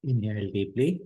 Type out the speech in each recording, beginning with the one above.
Inhale deeply.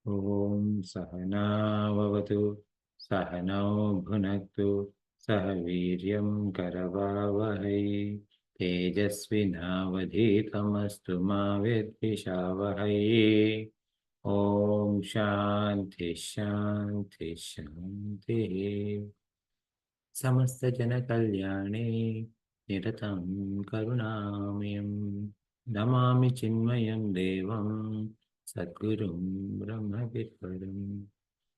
Om Sahana Vavatu Sahanau Bhunaktu Sahaviryam Karavavahai Tejasvinavadhitamastu ma vidvishavahai. Om Shanti Shanti Shanti. Samasta Jana Kalyane Niratam Karunamyam Namami Chinmayam Devam Sadgurum Brahma Vitvaram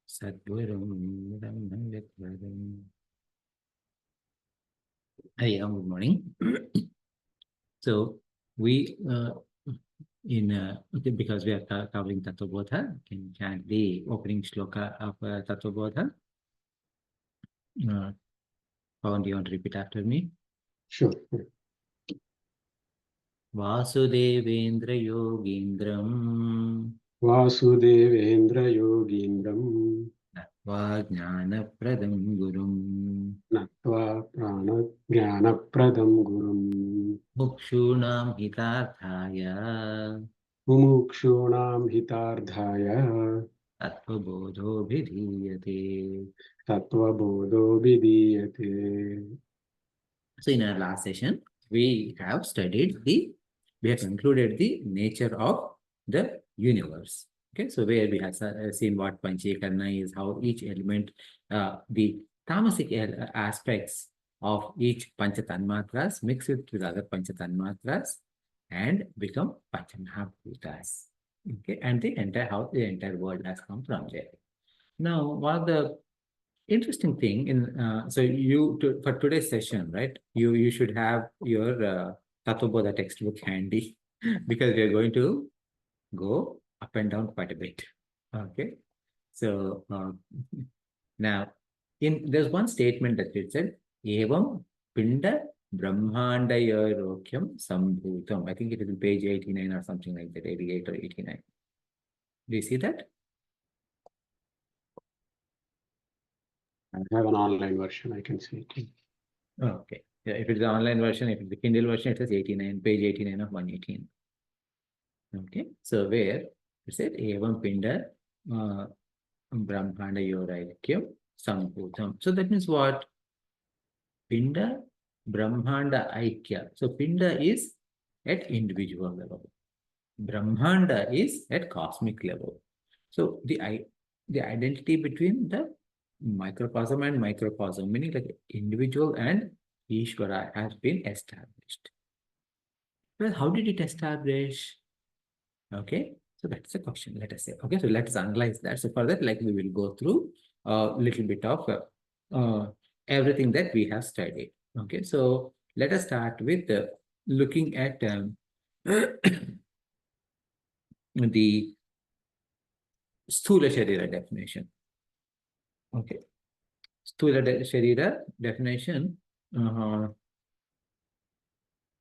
Sadgurum Brahma Vitvaram. Hi, good morning. So we because we are covering Tattva Bodha, can chant the opening shloka of Tattva Bodha. Pawan, do you want to repeat after me? Sure. Vasudevendra Yogindram Vasudevendra Yogindram Nattva Jnanapradam Gurum Nattva Prana Jnanapradam Gurum Mukshunam Hitarthaya Mumukshunam Hitardhaya Tattva Bodho Vidhiyate. Tattva Bodho Vidhiyate. So in our last session, we have concluded the nature of the universe. Okay, so where we have seen what Panchakarna is, how each element, the tamasic aspects of each Panchatanmatras mix it with other Panchatanmatras and become Panchamahabhutas. Okay, and how the entire world has come from there. Now, one of the interesting thing in so for today's session, right? You should have your Tattva Bodha textbook handy because we are going to go up and down quite a bit. Okay, so now there's one statement that it said Evam Pinda Brahmandayarokyam Sambhutam. I think it is on page 89 or something like that, 88 or 89. Do you see that? I have an online version, I can see it. Okay. Yeah, if it's the online version, if it's the Kindle version, it says 89, page 89 of 118. Okay. So where it said Evam Pinda Brahmanda Yoraikyam Sambhutam. So that means what? Pinda Brahmanda Aikya. So Pinda is at individual level. Brahmanda is at cosmic level. So the identity between the microcosm and microcosm, meaning like individual and Ishwara, has been established. Well, how did it establish? Okay, so that's the question, let us say. Okay, so let's analyze that. So for that, like we will go through a little bit of everything that we have studied. Okay, so let us start with looking at the Sthula Sharira definition. Okay. Sthula Sharira definition.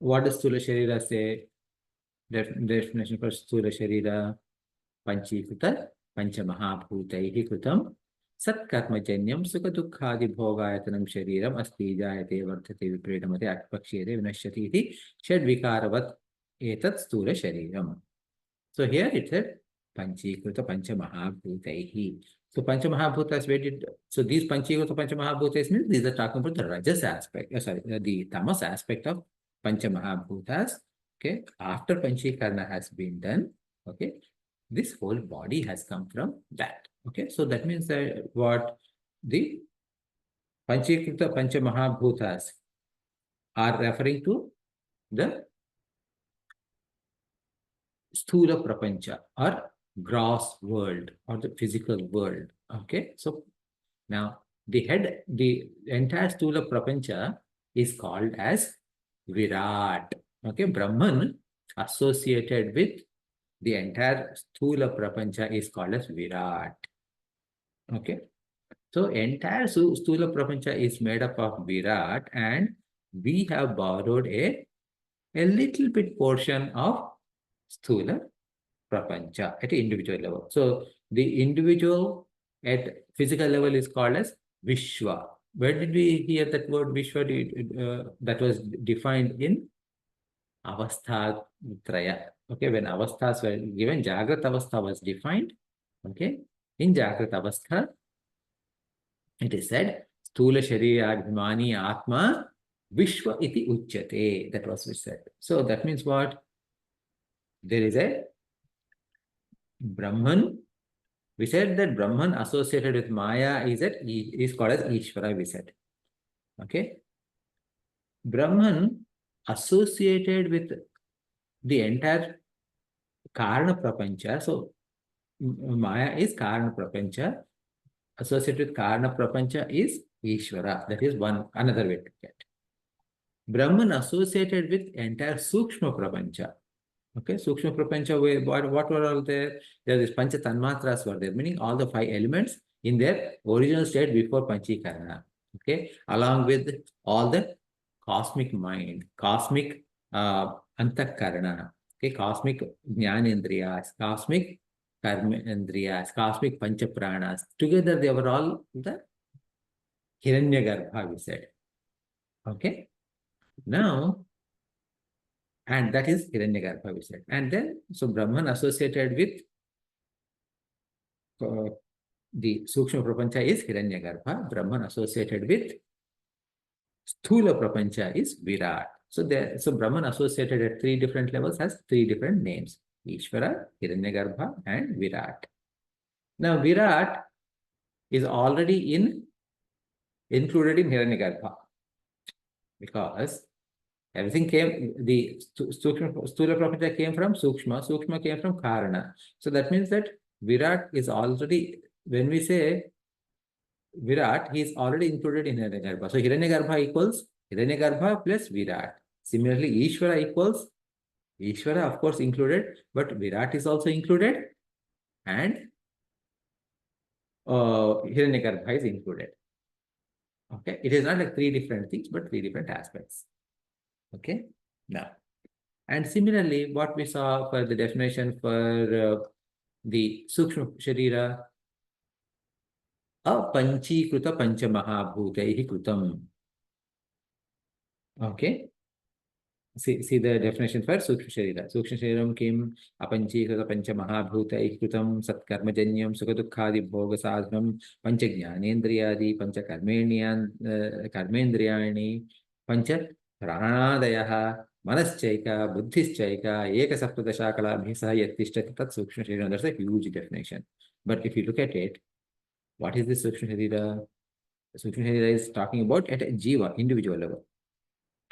what does Stula Sharira say? Definition for Stula Sharira, Panchikuta, Panchamahabhutaihi Kutam, Satkarmajanyam, Sukha Dukkhadi Bhogayatanam Shariram, Asti Jayate Vartate Vipredamate Akpakshire Vinashyati iti Shadvikaravat Etat Stula Shariram. So here it said Panchikuta Panchamahabhutaihi. So Panchamahabhutas, where did so these Panchikuta Panchamahabhutas means these are talking about the Rajas aspect, the Tamas aspect of Panchamahabhutas. Okay, after Panchikarna has been done, okay, this whole body has come from that. Okay, so that means that what the Panchikuta Panchamahabhutas are referring to the Sthula Prapancha or gross world or the physical world. Okay, so now the entire Sthula Prapancha is called as Virat. Okay, Brahman associated with the entire Sthula Prapancha is called as Virat. Okay, so entire Sthula Prapancha is made up of Virat, and we have borrowed a little bit portion of Sthula Prapancha at an individual level. So the individual at physical level is called as Vishwa. Where did we hear that word Vishwa? That was defined in Avastha Traya. Okay, when Avasthas were given, Jagrat Avastha was defined. Okay, in Jagrat Avastha, it is said, Stula Sharira Abhimani Atma Vishwa iti Uchyate. That was said. So that means what? There is a Brahman. We said that Brahman associated with Maya is called as Ishwara, we said. Okay. Brahman associated with the entire Karna Prapancha. So Maya is Karna Prapancha. Associated with Karna Prapancha is Ishwara. That is another way to get. Brahman associated with entire Sukshma Prapancha. Okay, Sukshma Prapancha, what were all there? There is Pancha Tanmatras were there, meaning all the 5 elements in their original state before Panchikarana. Okay, along with all the cosmic mind, cosmic Antakarana, okay, cosmic Jnanendriyas, cosmic Karmendriyas, cosmic Panchapranas. Together they were all the Hiranyagarbha, we said. Okay, now, and that is Hiranyagarbha, we said. And then, so Brahman associated with the Sukshma Prapancha is Hiranyagarbha. Brahman associated with Sthula Prapancha is Virat. So Brahman associated at 3 different levels has 3 different names: Ishvara, Hiranyagarbha, and Virat. Now, Virat is already included in Hiranyagarbha because everything came, the Sthula Prapancha came from Sukshma, Sukshma came from Karana. So that means that Virat is already, when we say Virat, he is already included in Hiranyagarbha. So Hiranyagarbha equals Hiranyagarbha plus Virat. Similarly, Ishvara equals Ishvara, of course, included, but Virat is also included, and Hiranyagarbha is included. Okay, it is not like 3 different things, but 3 different aspects. Okay, now, and similarly, what we saw for the definition for the Sukshma Sharira, Apanchikruta Panchamahabhutaihi Krutam. Okay, see the definition for Sukshma Sharira. Sukshma Shariram kim Apanchikruta Panchamahabhutaihi Krutam Satkarmajanyam Sukhadukhadi Bhoga Sadhanam Panchajnanendriyadi Karmendriyani Pancha Pranadayaha Manaschaika Buddhischaika Ekasaptadasha Kalabhisah Yattishta Tat Sukshma Sharira. That's a huge definition. But if you look at it, what is this Sukshma Sharira? Sukshma Sharira is talking about at a Jiva, individual level.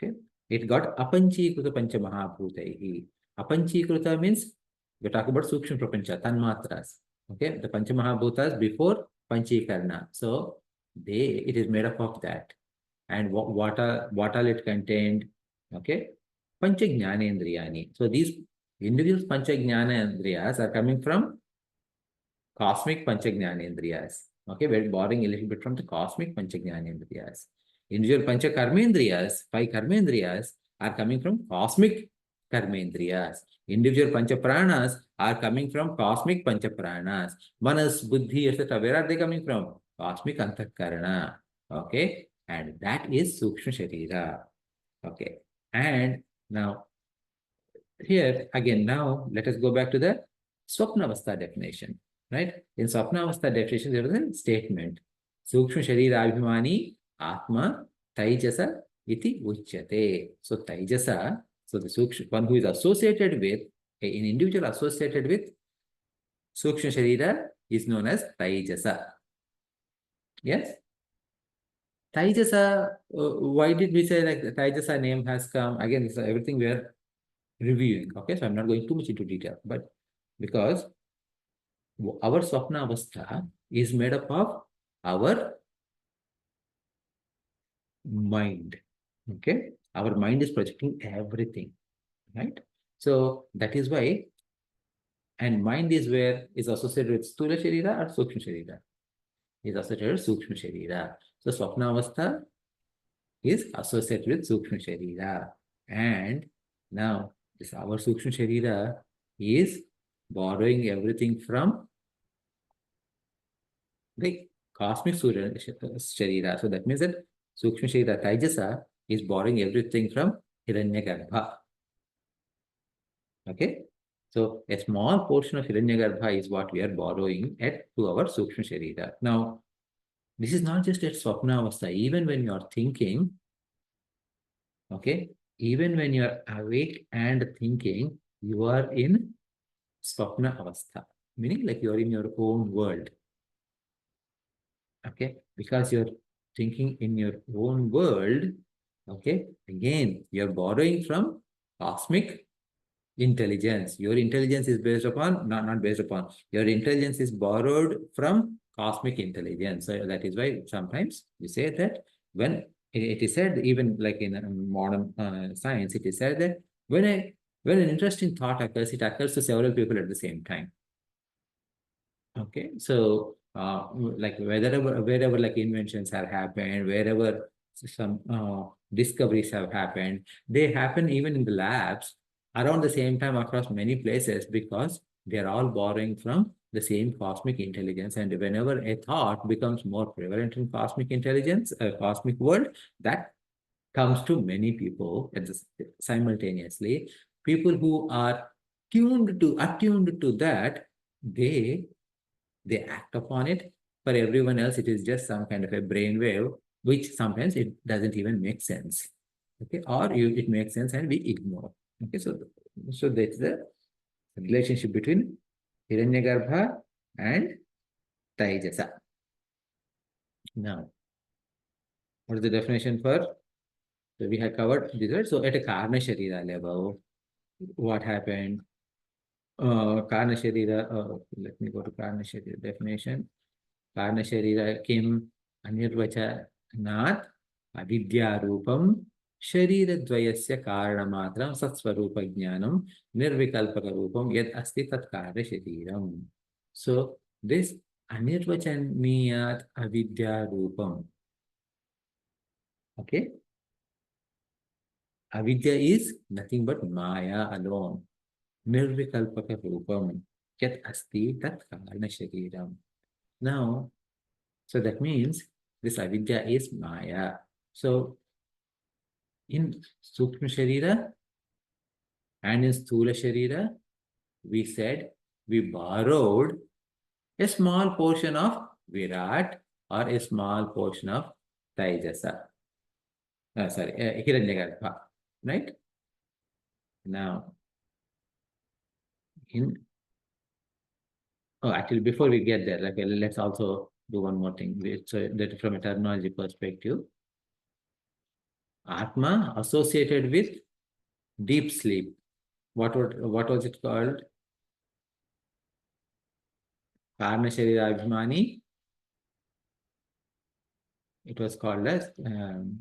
Okay, it got Apanchikruta Panchamahabhutaihi. Apanchikruta means we're talking about Sukshma Prapancha, Tanmatras. Okay, the Panchamahabhutas before Panchikarna. So it is made up of that. And what all it contained? Okay, Panchajnanendriyani. So these individual Panchajnanendriyas are coming from cosmic Panchajnanendriyas. Okay, we're borrowing a little bit from the cosmic Panchajnanendriyas. Individual Pancha Karmendriyas, 5 Karmendriyas, are coming from cosmic karmendriyas. Individual panchapranas are coming from cosmic panchapranas. Manas, buddhi, etc. Where are they coming from? Cosmic antakarana. Okay, and that is sukshma sharira. Okay, and now here again, now let us go back to the Swapnavastha definition, right? In Swapnavastha definition, there is a statement. Sukshma Sharira Abhimani Atma Taijasa iti Uchyate. So Taijasa, so the Sukshma, one who is associated with, an individual associated with Sukshma Sharira is known as Taijasa. Yes? Taijasa, why did we say like the Taijasa name has come? Again, this is everything we are reviewing. Okay, so I'm not going too much into detail, but because our Swapna Avastha is made up of our mind. Okay, our mind is projecting everything, right? So that is why, and mind is where is associated with Stula Sharira or Sukshma Sharira. Is associated with Sukshma Sharira. So Swapna Avastha is associated with Sukshma Sharira. And now this our Sukshma Sharira is borrowing everything from the cosmic Sharira. So that means that Sukshma Sharira Taijasa is borrowing everything from Hiranyagarbha. Okay? So a small portion of Hiranyagarbha is what we are borrowing to our Sukshma Sharira. Now, this is not just at Swapna Avastha. Even when you are thinking, okay, even when you are awake and thinking, you are in Swapna Avastha, meaning like you are in your own world. Okay, because you're thinking in your own world, okay, again, you're borrowing from cosmic intelligence. Your intelligence is based upon, not based upon, your intelligence is borrowed from cosmic intelligence. So that is why sometimes you say that when it is said, even like in modern science, it is said that when an interesting thought occurs, it occurs to several people at the same time. Okay, so like wherever like inventions have happened, wherever some discoveries have happened, they happen even in the labs around the same time across many places because they are all borrowing from the same cosmic intelligence. And whenever a thought becomes more prevalent in cosmic intelligence, cosmic world, that comes to many people at simultaneously. People who are attuned to that, they act upon it. For everyone else, it is just some kind of a brainwave, which sometimes it doesn't even make sense. Okay, or it makes sense and we ignore. Okay, so that's the relationship between Hiranyagarbha and Taijasa. Now, what is the definition for? So we have covered this, right? So at a Karna Sharira level, what happened? Karna Sharira, let me go to Karna Sharira definition. Karna Sharira Kim Anirvachanat Avidya-rupam Sharira-dvayasya Karana-matram Satsvarupa-jnanam Nirvikalpaka-rupam Yad Asti Tat-Karya-shariram. So this Anirvachaniyat Avidya-rupam. Okay? Avidya is nothing but Maya alone. Nirvikalpaka-rupam Yad Asti Tat-Karya-shariram. Now, so that means this avidya is Maya. So in Sukshma Sharira and in Sthula Sharira, we said we borrowed a small portion of Virat or a small portion of Taijasa. Hiranyagarbha, right? Now, actually, before we get there, like let's also do one more thing. So that from a terminology perspective, Atma associated with deep sleep. What was it called? Karna Sharira Abhimani. It was called as Karna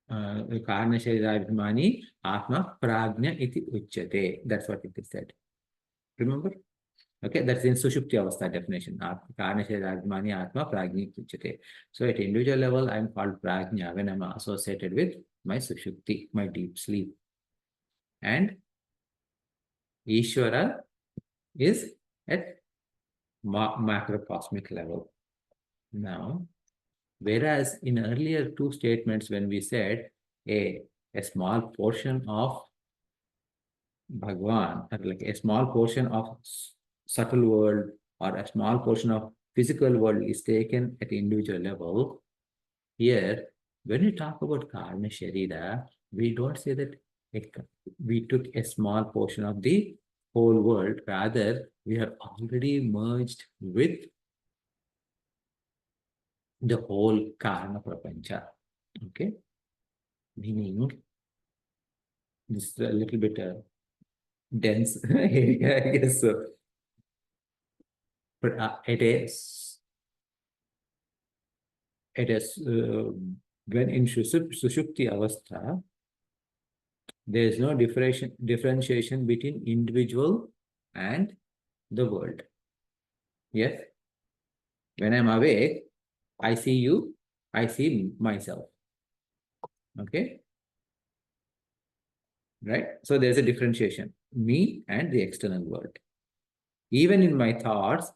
Sharira Abhimani Atma Prajna iti Uchyate. That's what it is said. Remember? Okay, that's in Sushupti Avastha definition. Karna Sharira Abhimani Atma Prajna iti Uchyate. So at individual level, I'm called Prajna when I'm associated with my Sushupti, my deep sleep. and Ishwara is at macrocosmic level. Now, whereas in earlier two statements, when we said a small portion of Bhagwan, or like a small portion of subtle world or a small portion of physical world is taken at individual level, here, when we talk about Karma Sharira, we don't say that we took a small portion of the whole world. Rather, we are already merged with the whole Karma Prapancha. Okay? Meaning, this is a little bit dense area, I guess so. But when in Sushupti Avastha, there is no differentiation between individual and the world. Yes? When I'm awake, I see you, I see myself. Okay? Right? So there's a differentiation, me and the external world. Even in my thoughts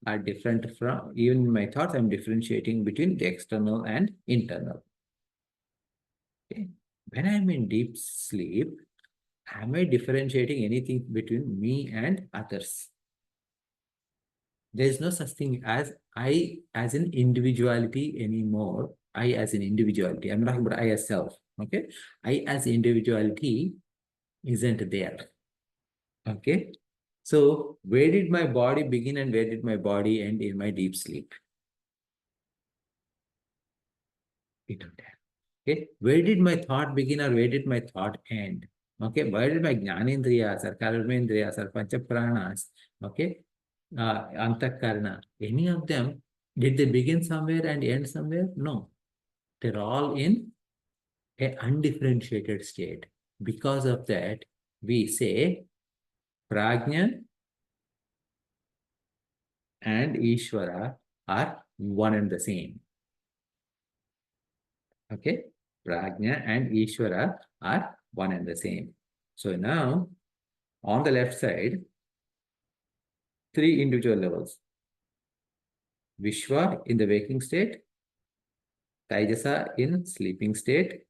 are different from, even in my thoughts, I'm differentiating between the external and internal. Okay? When I'm in deep sleep, am I differentiating anything between me and others? There is no such thing as I as an individuality anymore. I as an individuality. I'm not talking about I as self. Okay? I as individuality isn't there. Okay? So where did my body begin and where did my body end in my deep sleep? We don't have. Okay? Where did my thought begin or where did my thought end? Okay? Where did my Jnanendriyas or Karmendriyas or Panchapranas, okay? Antakarna, any of them, did they begin somewhere and end somewhere? No. They're all in an undifferentiated state. Because of that, we say Prajna and Ishwara are one and the same. Okay? Prajna and Ishwara are one and the same. So now, on the left side, three individual levels. Vishwa in the waking state, Taijasa in sleeping state,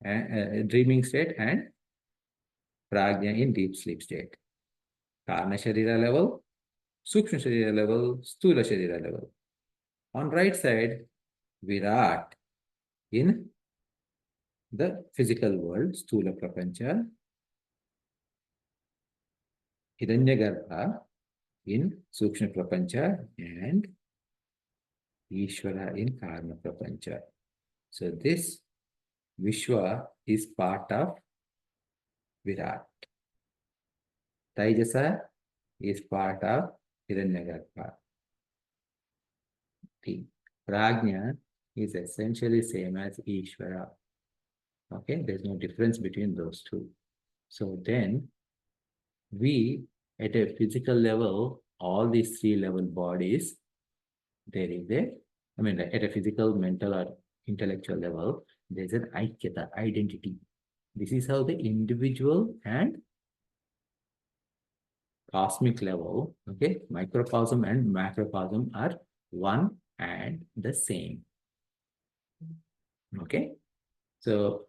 dreaming state, and Prajna in deep sleep state. Karna Sharira level, Sukshma Sharira level, Stula Sharira level. On right side, Virat in the physical world, Stula Prapancha, Hiranyagarbha in Sukshma Prapancha, and Ishvara in Karma Prapancha. So this Vishwa is part of Virat. Taijasa is part of Hiranyagarbha. The Prajna is essentially same as Ishvara. Okay, there's no difference between those two. So then we, at a physical level, all these three level bodies, there is at a physical, mental, or intellectual level, there's an aikyata, identity. This is how the individual and cosmic level, okay, microcosm and macrocosm are one and the same. Okay, so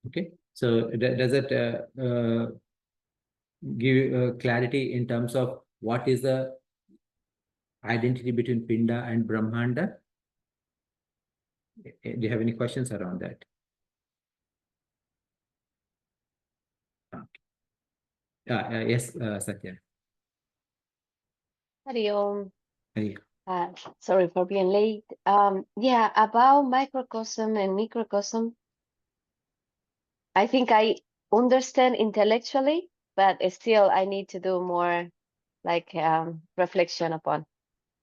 does it give clarity in terms of what is the identity between Pinda and Brahmanda? Do you have any questions around that? Okay. Yes, Satya. Hari Om. Hey. Sorry for being late. Yeah, about microcosm and microcosm, I think I understand intellectually, but still I need to do more like reflection upon.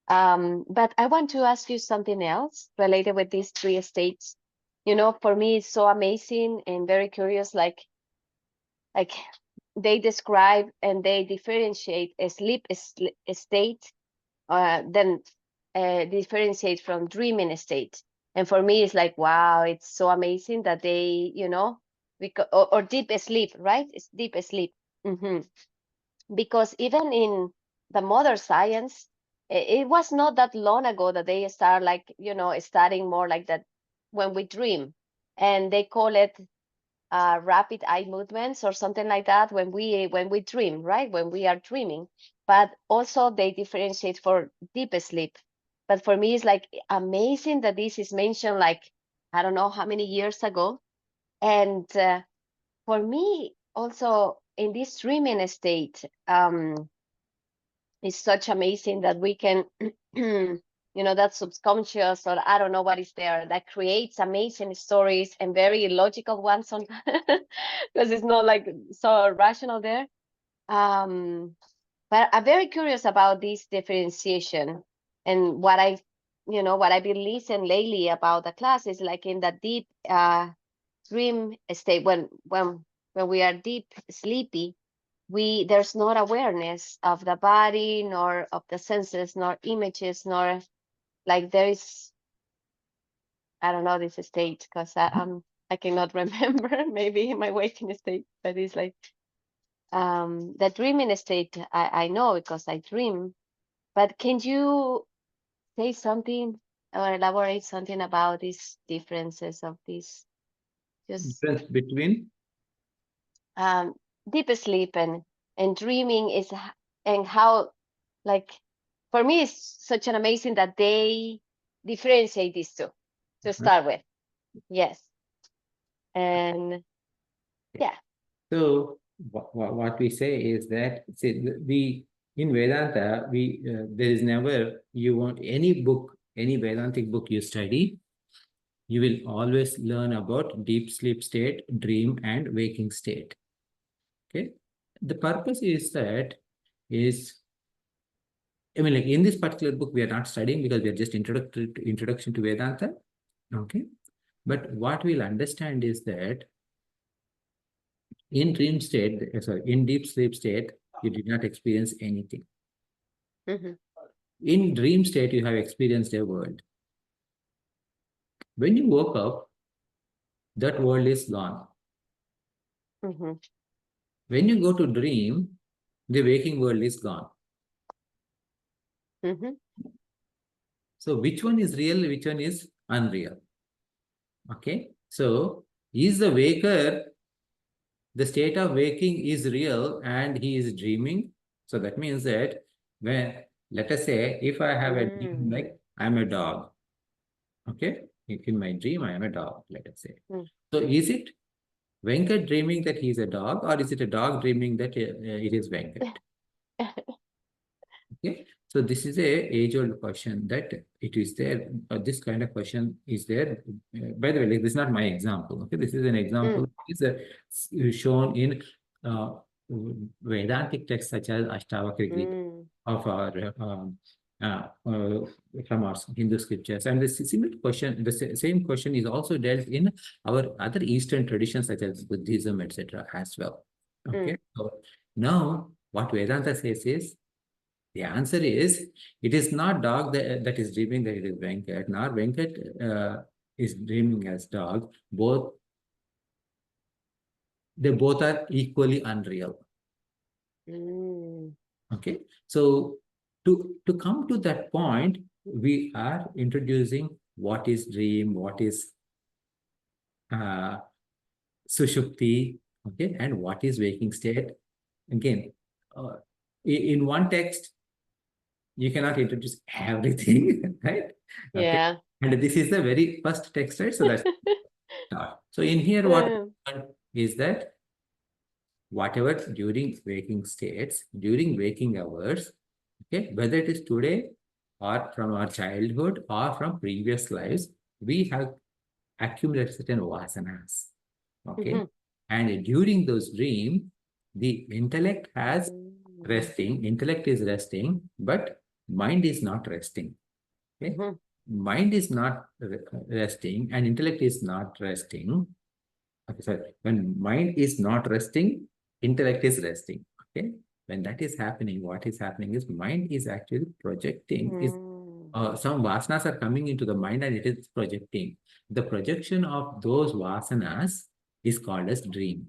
But I want to ask you something else related with these three states. You know, for me, it's so amazing and very curious, like they describe and they differentiate a sleep state, then differentiate from dreaming state. And for me, it's like, wow, it's so amazing that they, you know, because or deep sleep, right? It's deep sleep. Because even in the modern science, it was not that long ago that they start like, studying more like that when we dream, and they call it rapid eye movements or something like that when we dream, right? When we are dreaming. But also they differentiate for deep sleep. But for me, it's like amazing that this is mentioned like I don't know how many years ago. And for me, also in this dreaming state, it's such amazing that we can, that subconscious, or I don't know what is there, that creates amazing stories and very logical ones sometimes, because it's not like so rational there. But I'm very curious about this differentiation, and what I've been listening lately about the class is like in the deep dream state when we are deep sleepy, there's not awareness of the body nor of the senses nor images nor like there is, I don't know this state because I cannot remember maybe in my waking state, but it's like the dreaming state I know because I dream. But can you say something or elaborate something about these differences of this just Difference between deep sleep and dreaming and how, like, for me it's such an amazing that they differentiate these two to start with. Yes. And yeah. So what we say is that we in Vedanta there is never you want any Vedantic book you study, you will always learn about deep sleep state, dream, and waking state. Okay, the purpose is I mean, like in this particular book we are not studying because we are just introduction to Vedanta. Okay, but what we'll understand is that in dream state, in deep sleep state, you did not experience anything. In dream state, you have experienced a world. When you woke up, that world is gone. When you go to dream, the waking world is gone. So which one is real, which one is unreal? Okay, so is the waker, the state of waking is real and he is dreaming? So that means that when, let us say, if I have a dream like I'm a dog, okay, in my dream I am a dog, let us say. So is it Venkat dreaming that he is a dog, or is it a dog dreaming that it is Venkat? Okay, so this is a age-old question that it is there. This kind of question is there. By the way, like, this is not my example. Okay, this is an example. Is shown in Vedantic texts such as Ashtavakra Gita of our from our Hindu scriptures, and the similar question, the same question is also dealt in our other Eastern traditions such as Buddhism, etc. as well. Okay, so now what Vedanta says is, the answer is, it is not dog that is dreaming that it is Venkat, nor Venkat is dreaming as dog. They both are equally unreal. Okay, so to come to that point, we are introducing what is dream, what is sushupti, okay, and what is waking state. Again, in one text, you cannot introduce everything, right? Okay. Yeah. And this is the very first text, right? So that's so in here, what is that whatever during waking states, during waking hours, okay, whether it is today or from our childhood or from previous lives, we have accumulated certain vasanas. Okay. And during those dreams, the intellect is resting, but mind is not resting. Okay. Mind is not resting and intellect is not resting. Okay, sorry. When mind is not resting, intellect is resting. Okay. When that is happening, what is happening is mind is actually projecting. Some vasanas are coming into the mind and it is projecting. The projection of those vasanas is called as dream.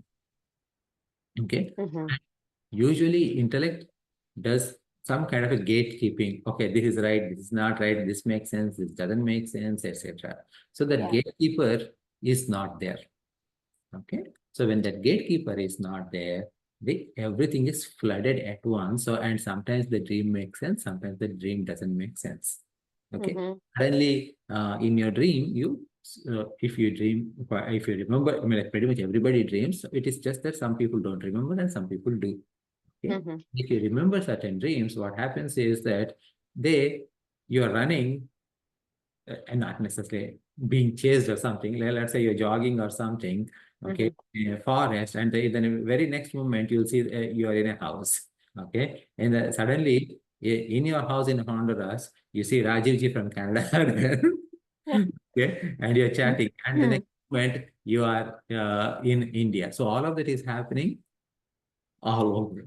Okay. Mm-hmm. Usually intellect does some kind of a gatekeeping. Okay, this is right, this is not right, this makes sense, this doesn't make sense, etc. So that Yeah. gatekeeper is not there. Okay. So when that gatekeeper is not there, everything is flooded at once. So, and sometimes the dream makes sense, sometimes the dream doesn't make sense. Okay. Mm-hmm. Suddenly, in your dream, if you dream, if you remember, I mean, like pretty much everybody dreams. It is just that some people don't remember and some people do. Okay. Mm-hmm. If you remember certain dreams, what happens is that you are running and not necessarily being chased or something. Let's say you're jogging or something, okay, in a forest, and then the very next moment you'll see you are in a house, okay, and suddenly in your house in Honduras, you see Rajiv ji from Canada, okay, and you're chatting, and the next moment you are in India. So all of that is happening all over.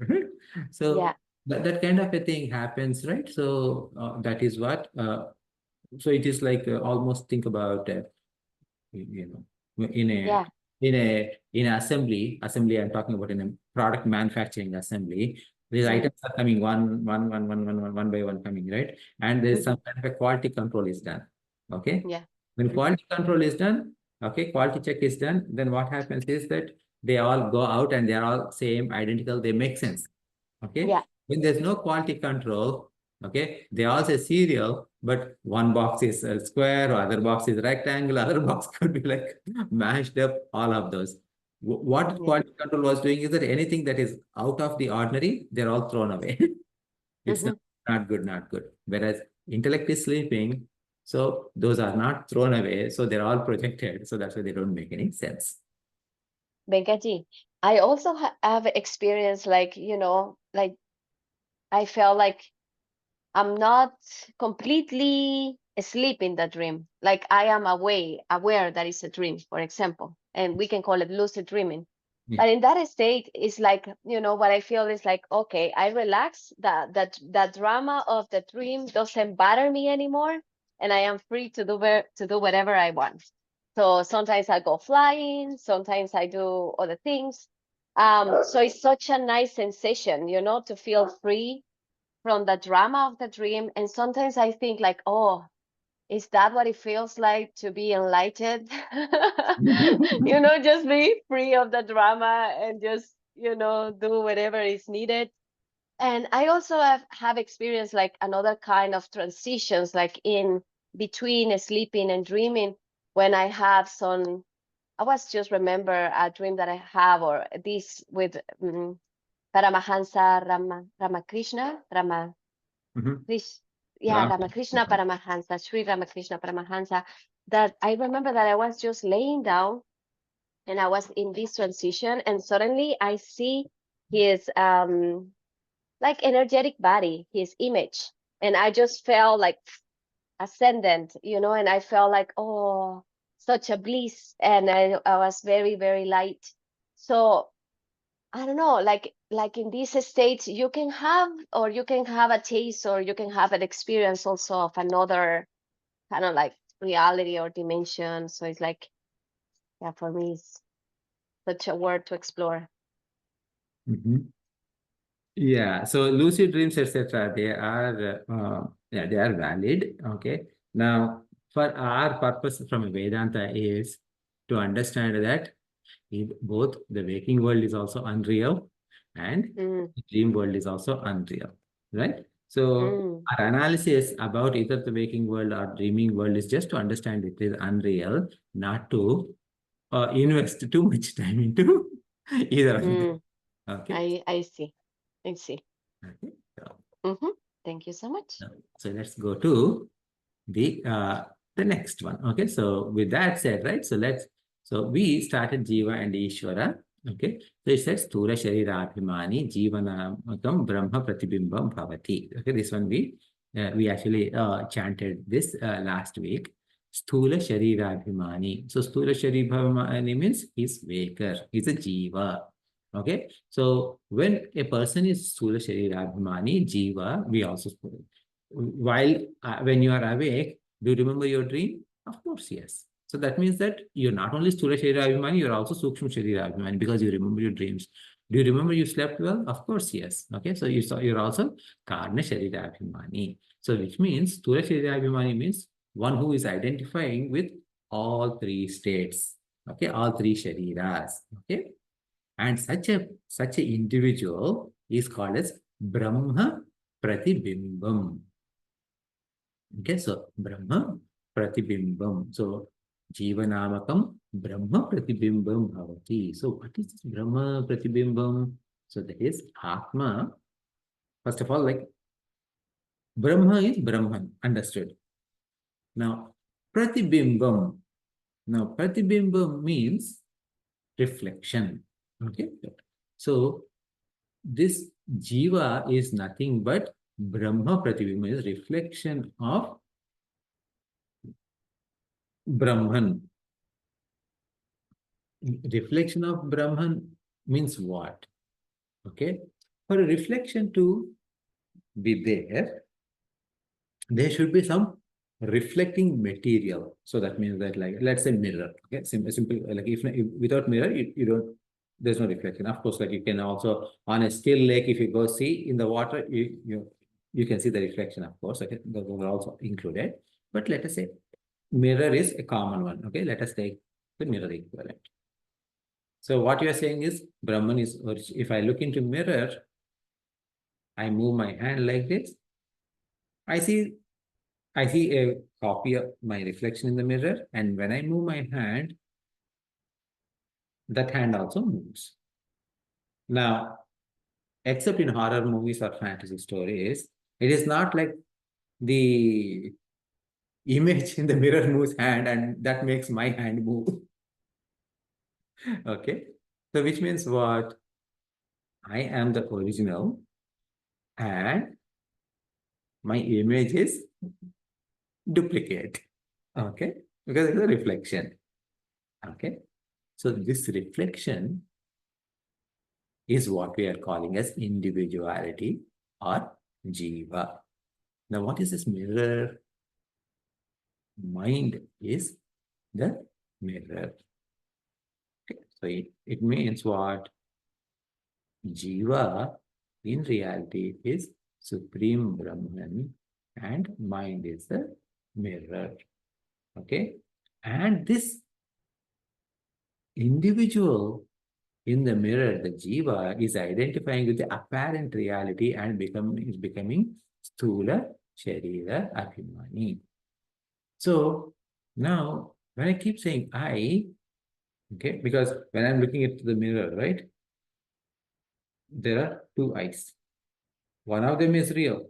So Yeah. that kind of a thing happens, right? So that is what. So it is like almost think about you know in a Yeah. in a assembly I'm talking about in a product manufacturing assembly. These items are coming one by one coming, right? And there's some kind of a quality control is done. Okay. Yeah. When quality control is done, okay, quality check is done, then what happens is that they all go out and they're all same, identical, they make sense. Okay. Yeah. When there's no quality control, okay, they all say serial, but one box is a square, or other box is rectangle, other box could be like mashed up, all of those. What Yeah. quality control was doing is that anything that is out of the ordinary, they're all thrown away. It's Mm-hmm. not good, not good. Whereas intellect is sleeping, so those are not thrown away, so they're all projected. So that's why they don't make any sense. Venkaji, I also have experienced like, like I felt like I'm not completely asleep in the dream. Like I am aware that it's a dream, for example, and we can call it lucid dreaming. Yeah. But in that state, it's like, what I feel is like, okay, I relax, that drama of the dream doesn't bother me anymore, and I am free to do whatever I want. So sometimes I go flying, sometimes I do other things. So it's such a nice sensation, to feel free from the drama of the dream. And sometimes I think like, oh, is that what it feels like to be enlightened? Just be free of the drama and just, do whatever is needed. And I also have experienced like another kind of transitions, like in between sleeping and dreaming, when I have I was just remember a dream that I have, or this with Paramahansa Ramakrishna, Mhm. Ram- Ramakrishna Paramahansa, Sri Ramakrishna Paramahansa, that I remember that I was just laying down and I was in this transition, and suddenly I see his like energetic body, his image, and I just felt like ascendant, and I felt like, oh, such a bliss, and I was very, very light. So I don't know, like in these states, you can have a taste, or you can have an experience also of another kind of like reality or dimension. So it's like, yeah, for me, it's such a word to explore. Mhm. Yeah, so lucid dreams, etc., they are valid. Okay. Now, for our purpose from Vedanta is to understand that both the waking world is also unreal and Mm, the dream world is also unreal, right? So mm, our analysis about either the waking world or dreaming world is just to understand it is unreal, not to invest too much time into either of them. mm. Okay. I see. I see. Okay. So, Mm-hmm. Thank you so much. so let's go to the next one. Okay, so with that said, right? So we started Jiva and Ishwara. Okay, so it says Sthula Sharira Abhimani Jivanamagam Brahma Pratibhimbam Bhavati. Okay, this one we actually chanted this last week. Sthula Sharira Abhimani. So Sthula Sharira Abhimani means he's waker, he's a Jiva. Okay, so when a person is Sthula Sharira Abhimani, Jiva, we also spoke. While when you are awake, do you remember your dream? Of course, yes. So that means that you're not only Sthula Sharira Abhimani, you're also Sukshma Sharira Abhimani because you remember your dreams. Do you remember you slept well? Of course, yes. Okay, so you're also Karna Sharira Abhimani. So which means Sthula Sharira Abhimani means one who is identifying with all three states. Okay, all three Shariras. Okay, and such a individual is called as Brahma Pratibimbam. Okay, so Brahma Pratibimbam. So Jivanamakam Brahma Pratibimbam Bhavati. So what is this Brahma Pratibimbam? So that is Atma. First of all, like Brahma is Brahman, understood. Now Pratibimbam. Now Pratibimbam means reflection. Okay. So this Jiva is nothing but Brahma Pratibimbam, is reflection of Brahman. Reflection of Brahman means what? Okay. For a reflection to be there should be some reflecting material. So that means that, like, let's say mirror. Okay, simple. Like if without mirror, you don't. There's no reflection. Of course, like you can also on a still lake, if you go see in the water, you can see the reflection. Of course, okay, those are also included. But let us say mirror is a common one. Okay, let us take the mirror equivalent. So what you are saying is Brahman is. If I look into mirror, I move my hand like this. I see a copy of my reflection in the mirror, and when I move my hand, that hand also moves. Now, except in horror movies or fantasy stories, it is not like the image in the mirror moves hand and that makes my hand move. Okay. So which means what? I am the original and my image is duplicate. Okay. Because it's a reflection. Okay. So this reflection is what we are calling as individuality or Jiva. Now, what is this mirror? Mind is the mirror. Okay. So it means what? Jiva in reality is Supreme Brahman and mind is the mirror. Okay. And this individual in the mirror, the Jiva, is identifying with the apparent reality and is becoming Sthula Sharira Abhimani. So now, when I keep saying I, okay, because when I'm looking into the mirror, right, there are two eyes. One of them is real,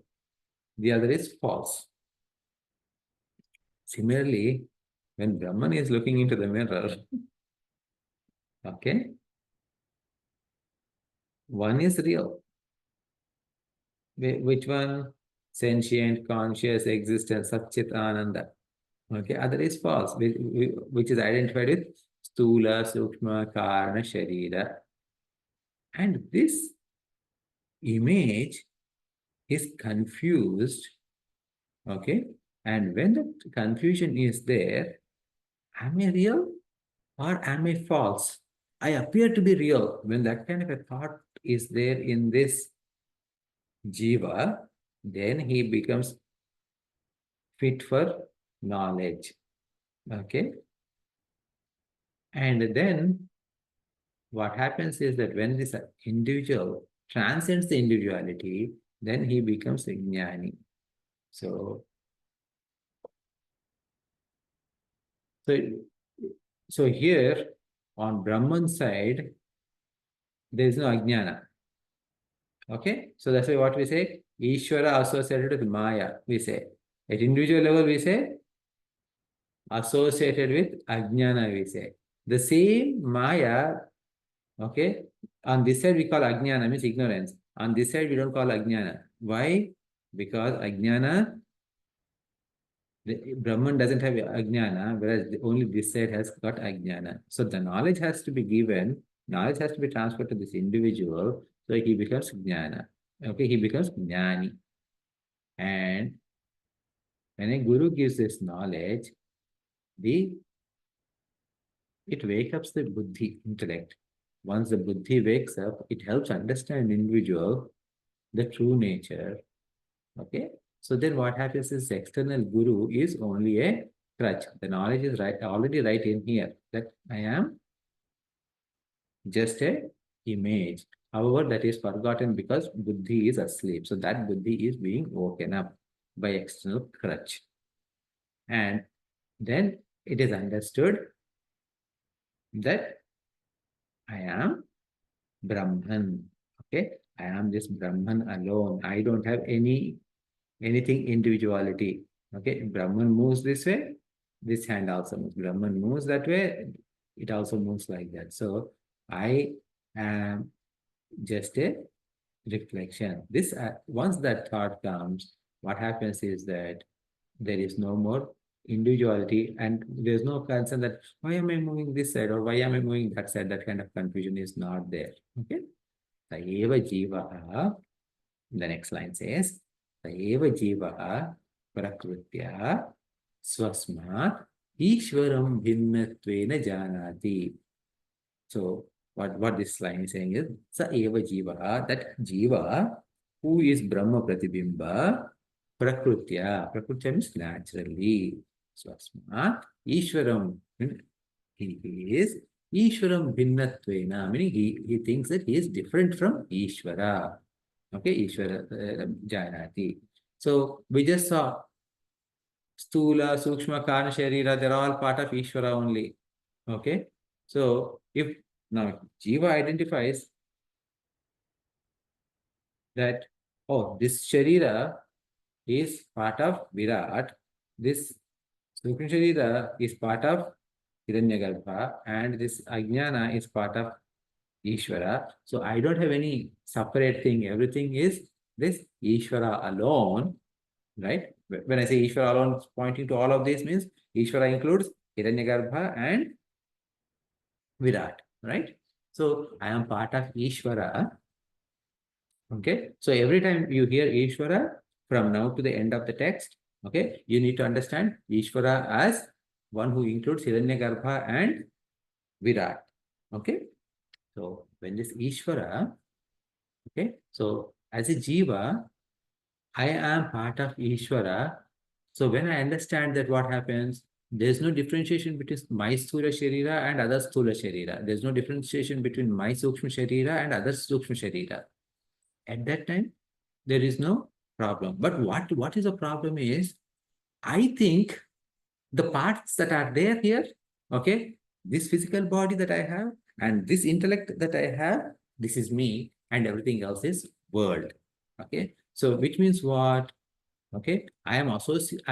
the other is false. Similarly, when Brahman is looking into the mirror, okay, one is real. Which one? Sentient, conscious, existence, Satchit Ananda. Okay, other is false, which is identified with Stula, Sukshma, Karna, Sharira. And this image is confused. Okay, and when the confusion is there, am I real or am I false? I appear to be real. When that kind of a thought is there in this Jiva, then he becomes fit for knowledge. Okay. And then what happens is that when this individual transcends the individuality, then he becomes a jnani. So here on Brahman side, there is no ajnana. Okay, so that's why what we say, Ishwara associated with Maya, we say. At individual level, we say associated with ajnana, we say. The same Maya, okay, on this side we call ajnana, means ignorance. On this side we don't call ajnana. Why? Because ajnana, Brahman doesn't have ajnana, whereas only this side has got ajnana. So the knowledge has to be given, knowledge has to be transferred to this individual, so he becomes jnana. Okay, he becomes jnani. And when a guru gives this knowledge, the it wakes up the buddhi, intellect. Once the buddhi wakes up, it helps understand individual, the true nature. Okay. So then what happens is the external guru is only a crutch. The knowledge is right, already right in here, that I am just a image. However, that is forgotten because buddhi is asleep. So that buddhi is being woken up by external crutch. And then it is understood that I am Brahman. Okay, I am this Brahman alone. I don't have anything individuality. Okay, Brahman moves this way, this hand also moves. Brahman moves that way, it also moves like that. So I am just a reflection. This once that thought comes, what happens is that there is no more individuality and there's no concern that why am I moving this side or why am I moving that side. That kind of confusion is not there. Okay. Eva Jiva, the next line says, Eva Jiva Prakritya Swasmat Ishwaram Bhinnatvena Janati. So what this line is saying is Sa Eva Jiva, that Jiva who is Brahma Pratibimba, Prakrutya. Prakrutya means naturally. Swasmat Ishwaram. He is Ishwaram Bhinnatvena, meaning he thinks that he is different from Ishwara. Okay, Ishwara Janati. So we just saw Stula, Sukshma, Karna, Sharira, they're all part of Ishwara only. Okay, so if now Jiva identifies that, oh, this Sharira is part of Virat, this Sukshma Sharira is part of Hiranyagarbha, and this Ajnana is part of Ishvara. So I don't have any separate thing. Everything is this Ishvara alone, right? When I say Ishvara alone, pointing to all of this means Ishvara includes Hiranyagarbha and Virat, right? So I am part of Ishvara. Okay. So every time you hear Ishvara from now to the end of the text, okay, you need to understand Ishvara as one who includes Hiranyagarbha and Virat. Okay. So when this Ishvara, okay, so as a Jiva, I am part of Ishvara. So when I understand that what happens, there's no differentiation between my Sthula Sharira and other Sthula Sharira. There's no differentiation between my Sukshma Sharira and other Sukshma Sharira. At that time, there is no problem. But what is the problem is, I think the parts that are there here, okay, this physical body that I have and this intellect that I have, this is me and everything else is world. Okay, so which means what? Okay, I'm associating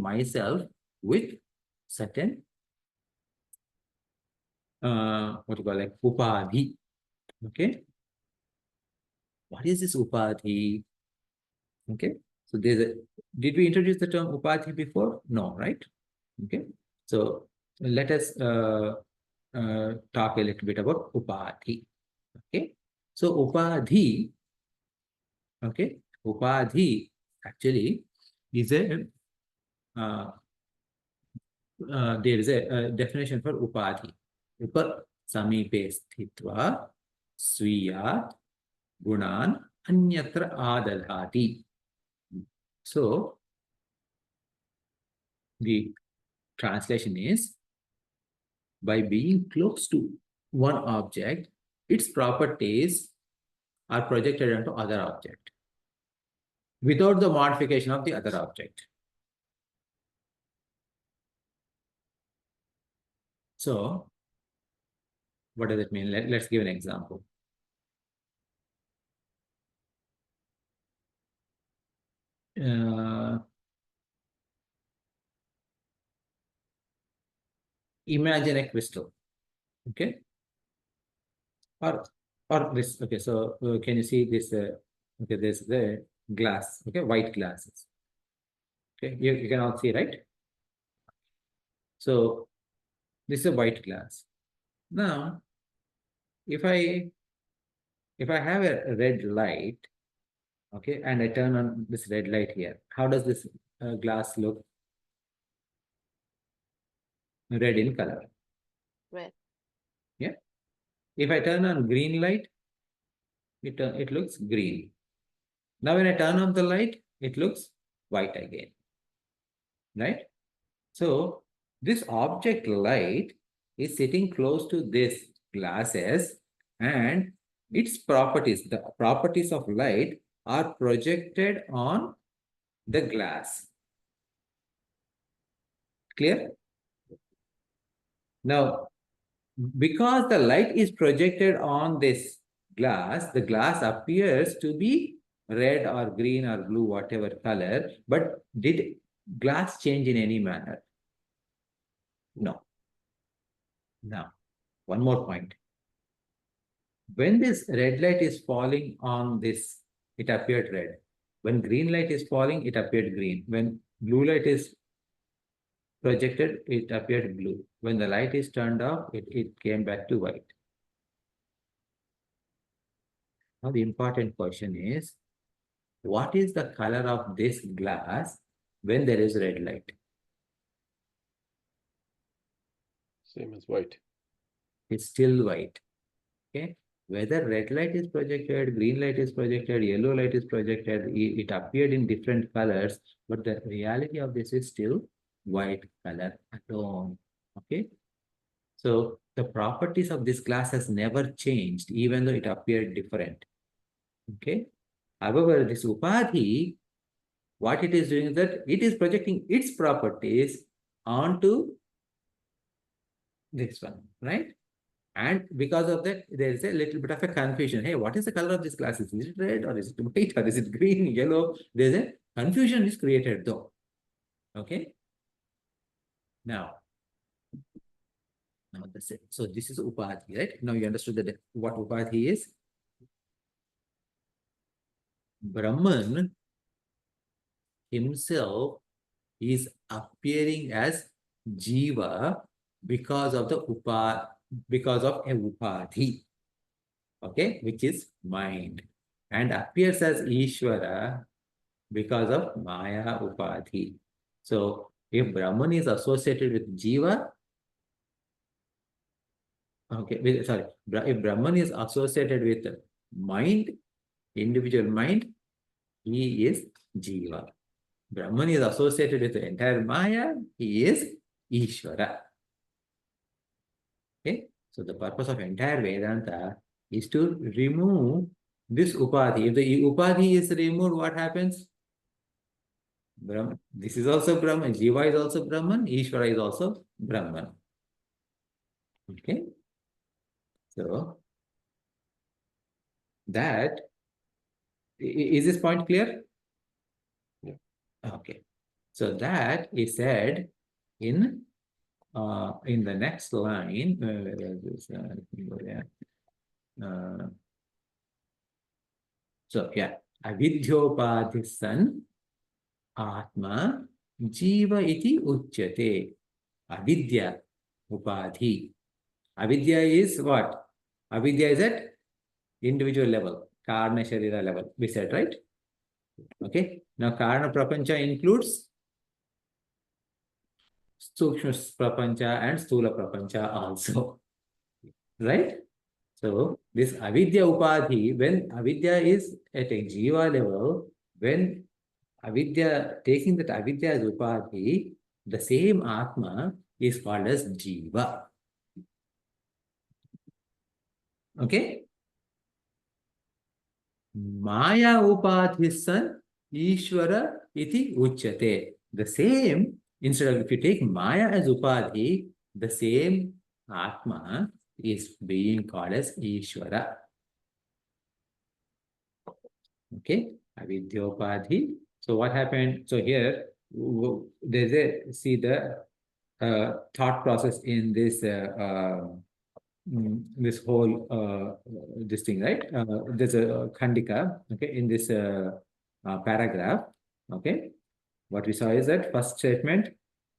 myself with certain what you call like upadhi. Okay, what is this upadhi? Okay, so did we introduce the term upadhi before? No, right? Okay, so let us talk a little bit about upadhi. Okay, so upadhi, okay, upadhi actually is a there is a definition for upadhi. Upa samipe sthitva swiyat gunan anyatra adalhati. So the translation is, by being close to one object, its properties are projected onto other object without the modification of the other object. So what does it mean? Let's give an example. Imagine a crystal, okay? Or this, okay, so can you see this? Okay, there's the glass, okay, white glasses. Okay, you can all see, right? So this is a white glass. Now, if I have a red light, okay, and I turn on this red light here, how does this glass look? red in color. Red. Yeah. If I turn on green light, it looks green. Now when I turn on the light, it looks white again. Right? So this object light is sitting close to this glasses, and its properties, the properties of light, are projected on the glass. Clear? Now, because the light is projected on this glass, the glass appears to be red or green or blue, whatever color, but did glass change in any manner? No. Now, one more point. When this red light is falling on this, it appeared red. When green light is falling, it appeared green. When blue light is projected, it appeared blue. When the light is turned off, it came back to white. Now the important question is, what is the color of this glass when there is red light? Same as white. It's still white. Okay. Whether red light is projected, green light is projected, yellow light is projected, it appeared in different colors, but the reality of this is still white color alone. Okay. So the properties of this glass has never changed, even though it appeared different. Okay. However, this upadhi, what it is doing is that it is projecting its properties onto this one, right? And because of that, there is a little bit of a confusion. Hey, what is the color of this glass? Is it red or is it white or is it green, yellow? There's a confusion is created though. Okay. Now that's it. So this is upadhi, right? Now you understood that what upadhi is. Brahman himself is appearing as Jiva because of the because of a upadhi, okay, which is mind, and appears as Ishwara because of Maya upadhi. So if Brahman is associated with Jiva, okay, if Brahman is associated with mind, individual mind, he is Jiva. Brahman is associated with the entire Maya, he is Ishwara. Okay, so the purpose of entire Vedanta is to remove this upadhi. If the upadhi is removed, what happens? This is also Brahman. Jiva is also Brahman. Ishvara is also Brahman. Okay, so that is this point clear? Yeah. Okay, so that is said in the next line. So yeah, avidyopadhi san atma jiva iti uchyate. Avidya upadhi. Avidya is what? Avidya is at individual level, karna sharira level. We said, right? Okay. Now karna prapancha includes sukshma prapancha and stula prapancha also. Right? So this avidya upadhi, when avidya is at a jiva level, when avidya, taking that avidya as upadhi, the same atma is called as jiva. Okay? Maya upadhi san Ishwara iti uchyate. The same, instead of if you take Maya as upadhi, the same atma is being called as Ishwara. Okay, avidyopadhi. So what happened? So here, there's a, see the thought process in this this whole this thing, right? There's a khandika, okay, in this paragraph. Okay, what we saw is that first statement,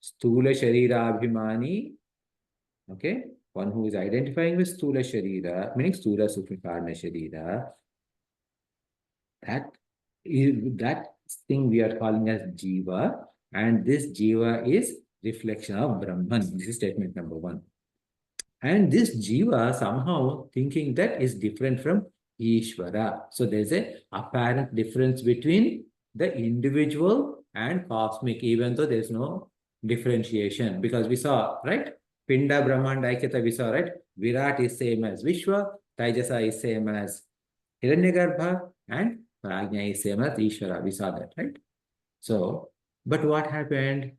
stula sharira abhimani. Okay, one who is identifying with stula sharira, meaning stula sukha karna sharira. That thing we are calling as jiva, and this jiva is reflection of Brahman. This is statement number one. And this Jiva somehow thinking that is different from Ishwara. So there's a apparent difference between the individual and cosmic, even though there's no differentiation. Because we saw, right? Pinda, Brahmanda, Aikyata, we saw, right? Virat is same as Vishwa, Taijasa is same as Hiranyagarbha, and Prajna is same as Ishwara. We saw that, right? So, but what happened?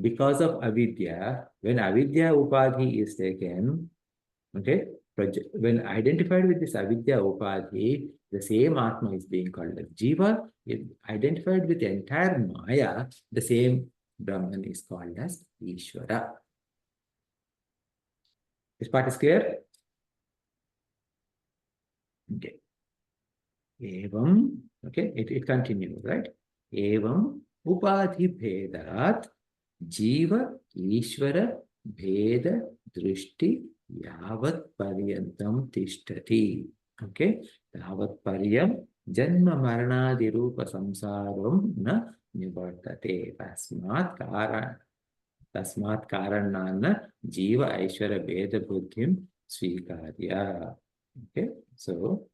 Because of avidya, when avidya upadhi is taken, okay, when identified with this avidya upadhi, the same atma is being called as jiva. If identified with the entire maya, the same Brahman is called as Ishwara. This part is clear? Okay. Evam, okay, it continues, right? Evam upadhi bhedat Jiva Ishwara Bheda Drishti Yavat Paryantam Tishtati. Okay. Yavat Paryam Janma Maranadi Rupa Samsaram Na Nivartate. Tasmat Karanana Jiva Ishwara Bheda Buddhim Svikarya. Okay. So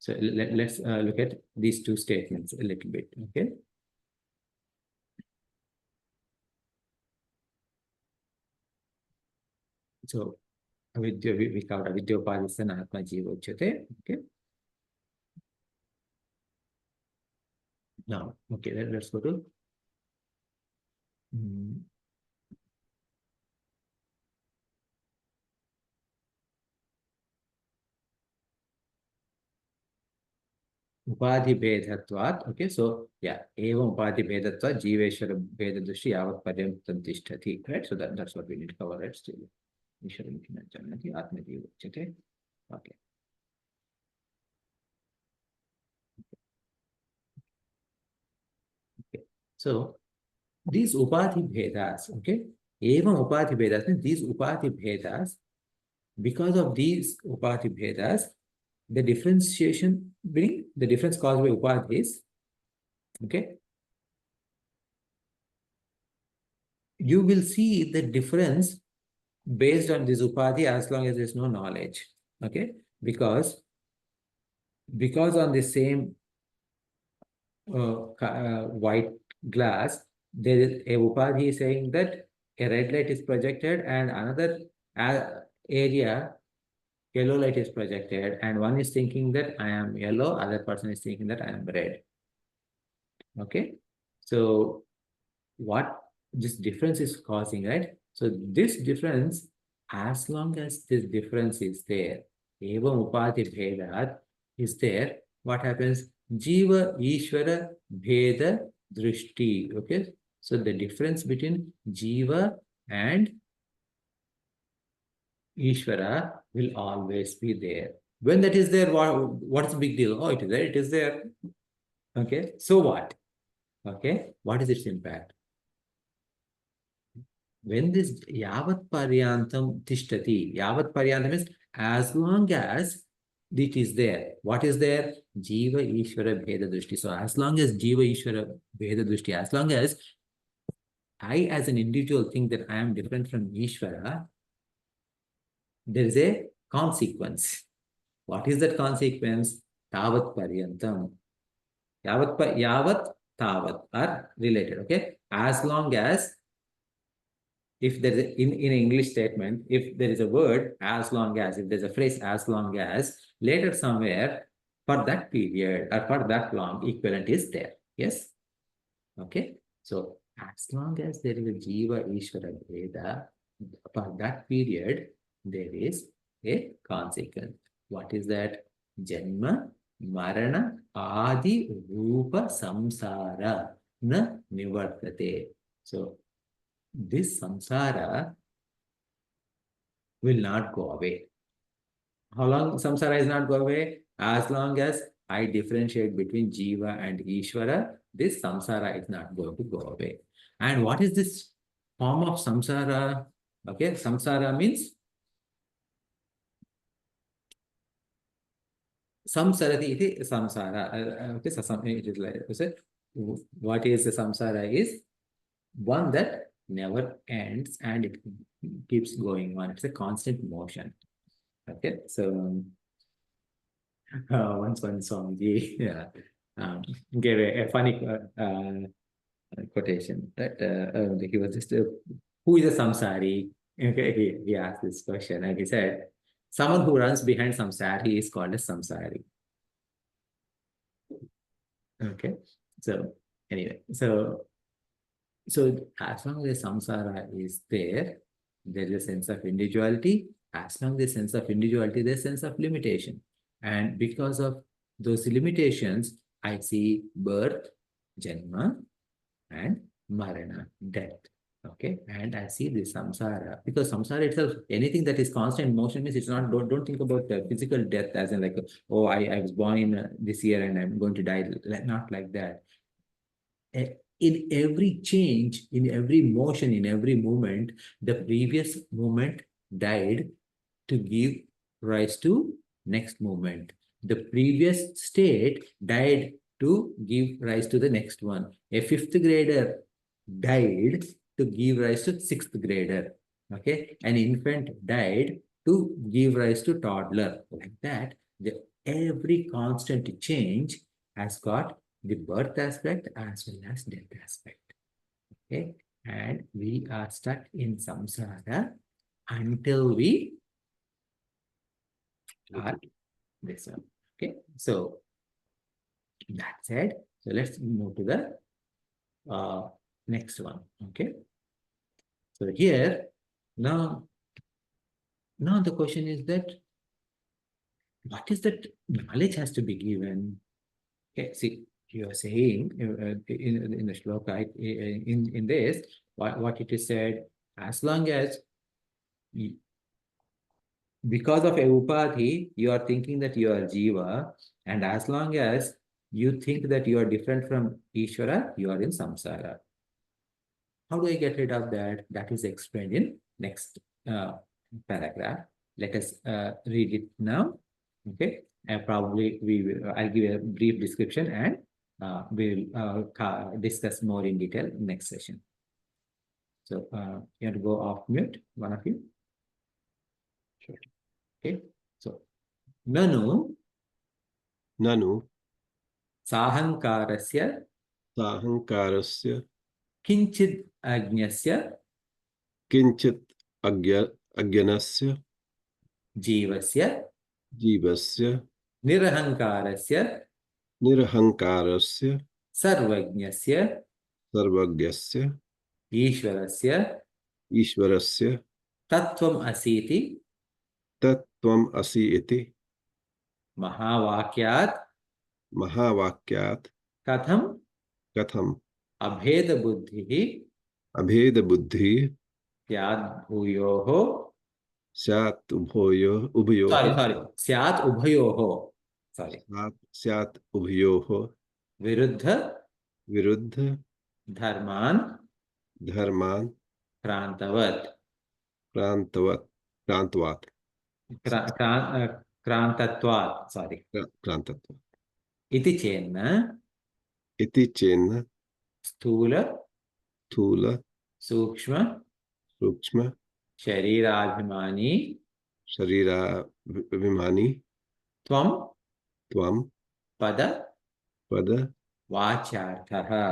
let's look at these two statements a little bit. Okay. So avidya, we covered avidya upadhisana atma jiva uchyate. Okay. Now, okay, let's go to upadhi bhedatvat. Okay, so yeah, evam upadhi bhedatvat jiveshwara bheda dushi yavat paryamtam tishtati. Right, so that's what we need to cover. Right, still. Ishwaramukhi janati atma jiva uchyate. Okay. Okay. So these upadhi bhedas, okay, evam upadhi bhedas means these upadhi bhedas, because of these upadhi bhedas, the differentiation being the difference caused by upadhis, okay, you will see the difference based on this upadhi as long as there's no knowledge, okay, because on the same white glass, there is a upadhi saying that a red light is projected and another area yellow light is projected, and one is thinking that I am yellow, other person is thinking that I am red. Okay, so what this difference is causing, right? So this difference, as long as this difference is there, evam upadhi bhedat is there, what happens? Jiva Ishwara Bheda Drishti. Okay, so the difference between Jiva and Ishvara will always be there. When that is there, what's the big deal? Oh, it is there, it is there. Okay, so what? Okay, what is its impact? When this yavat paryantam tishtati, yavat paryantam is as long as it is there. What is there? Jiva Ishvara Bheda Drishti. So as long as Jiva Ishvara Bheda Drishti, as long as I as an individual think that I am different from Ishvara, there is a consequence. What is that consequence? Tavat paryantam. Yavat, tavat are related. Okay. As long as, if there is in English statement, if there is a word as long as, if there's a phrase as long as, later somewhere for that period or for that long, equivalent is there. Yes. Okay. So as long as there is a Jiva Ishvara Veda, for that period, there is a consequence. What is that? Janma, Marana, Adi, Rupa, Samsara, na Nivartate. So this samsara will not go away. How long samsara is not go away? As long as I differentiate between Jiva and Ishvara, this samsara is not going to go away. And what is this form of samsara? Okay, samsara means samsarati iti samsara. Okay, so it is like, what is the samsara is one that never ends and it keeps going on. It's a constant motion. Okay, so once one Swamiji gave a funny quotation that he was just, who is a samsari? Okay, he asked this question and he said, someone who runs behind samsari is called a samsari. Okay, so anyway, so as long as samsara is there, there is a sense of individuality. As long as there is a sense of individuality, there is a sense of limitation. And because of those limitations, I see birth, janma, and marana, death. Okay, and I see this samsara, because samsara itself, anything that is constant motion means it's not, don't think about the physical death as in like, oh, I was born in this year and I'm going to die, not like that. In every change, in every motion, in every movement, the previous movement died to give rise to next movement. The previous state died to give rise to the next one. A fifth grader died to give rise to sixth grader. Okay, an infant died to give rise to toddler. Like that, every constant change has got the birth aspect as well as death aspect. Okay, and we are stuck in samsara until we are this one. Okay, so that said, so let's move to the next one. Okay, so here now the question is that what is that knowledge has to be given? Okay, see, you are saying in the shloka, in this, what it is said, as long as because of a upadhi, you are thinking that you are Jiva, and as long as you think that you are different from Ishwara, you are in samsara. How do I get rid of that? That is explained in next paragraph. Let us read it now. Okay, and probably I'll give a brief description and we'll discuss more in detail next session. So you have to go off mute, one of you. Sure. Okay, so nanu sahankarasya kinchid agnyasya ajnasya jivasya nirahankarasya sarvajnasya ishwarasya tattvam asiti mahavakyat katham abheda buddhi syad bhuyoho syat ubhayoho viruddha dharman krantavat krantatvat iti chenna sthula sukshma sharirabhimani tvam pada vachartha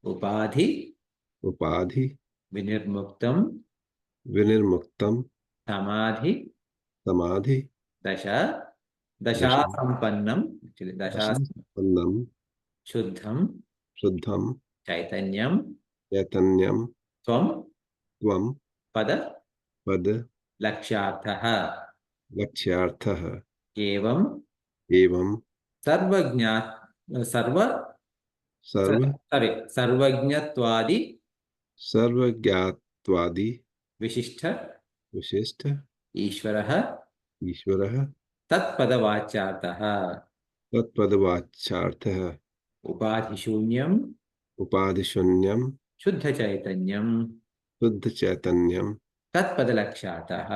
upadhi vinirmuktam samadhi dasha sampannam shuddham chaitanyam tvam pada lakshyartha evam sarvajñatvadi vishishta ishwarah tatpadavachartah upadhishunyam shuddha chaitanyam tatpadalakshyaatah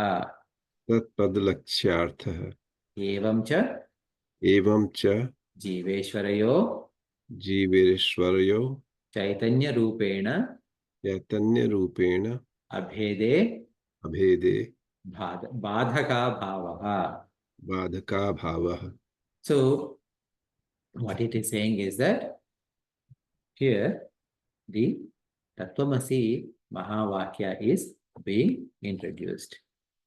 evam cha jiveshwarayo Chaitanya Rupena Chaitanya Rupena Abhede Abhede Badhaka Bhavaha. Badhaka Bhavaha. So, what it is saying is that here the Tattvamasi Mahavakya is being introduced.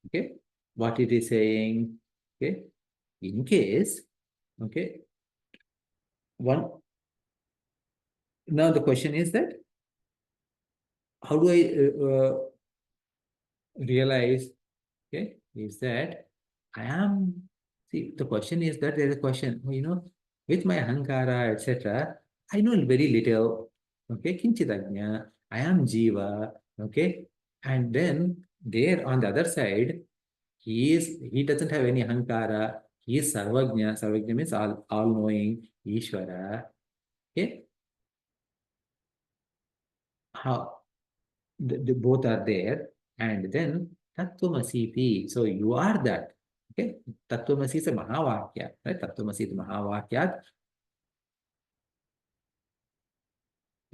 Okay, what it is saying, okay, in case, okay, now the question is that how do I realize, okay, is that I am, see, the question is that there is a question, with my ahankara, etc., I know very little, okay, kinchitagnya, I am jiva, okay, and then there on the other side, he doesn't have any ahankara, he is sarvagnya means all-knowing, Ishwara, okay, how the both are there, and then Tattvamasi, so you are that. Okay, Tattvamasi is a Mahavakya, right? Tattvamasi is Mahavakya.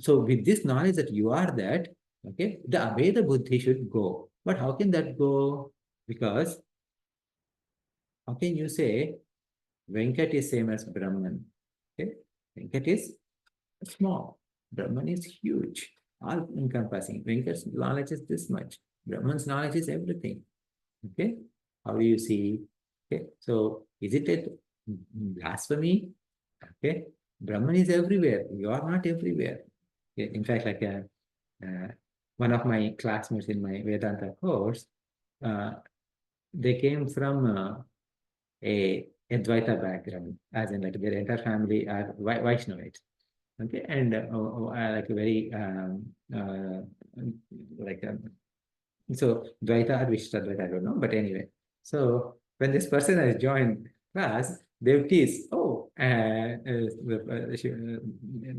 So with this knowledge that you are that, okay, the Abheda Buddhi should go. But how can that go? Because how can you say Venkat is same as Brahman? Okay, Venkat is small, Brahman is huge, all encompassing. Venkat's knowledge is this much, Brahman's knowledge is everything. Okay, how do you see? Okay, so is it a blasphemy? Okay, Brahman is everywhere. You are not everywhere. Okay? In fact, like one of my classmates in my Vedanta course, they came from a Advaita background, as in like their entire family are Vaishnavites. Okay, and like a very so Dvaita or Vishishtadvaita, I don't know, but anyway. So when this person has joined class, they would tease, they're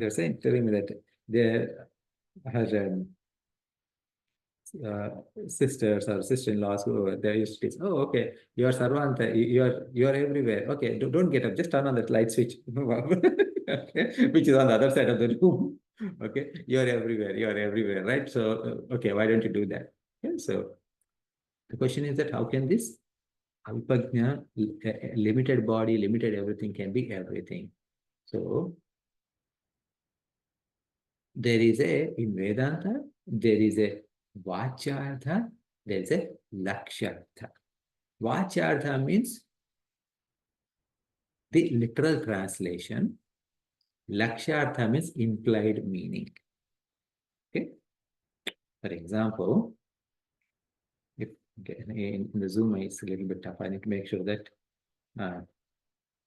saying, telling me that her sisters or sister-in-laws who they used to tease, okay, you are Sarvanta, you are everywhere. Okay, don't get up, just turn on that light switch, okay, which is on the other side of the room. Okay, you are everywhere, right? So okay, why don't you do that? Okay, so the question is that how can this Alpajna, limited body, limited everything, can be everything? So there is in Vedanta, there is a Vachyartha, there is a Lakshyartha. Vachyartha means the literal translation. Lakshyartha means implied meaning. Okay. For example, if in the Zoom it's a little bit tough, I need to make sure that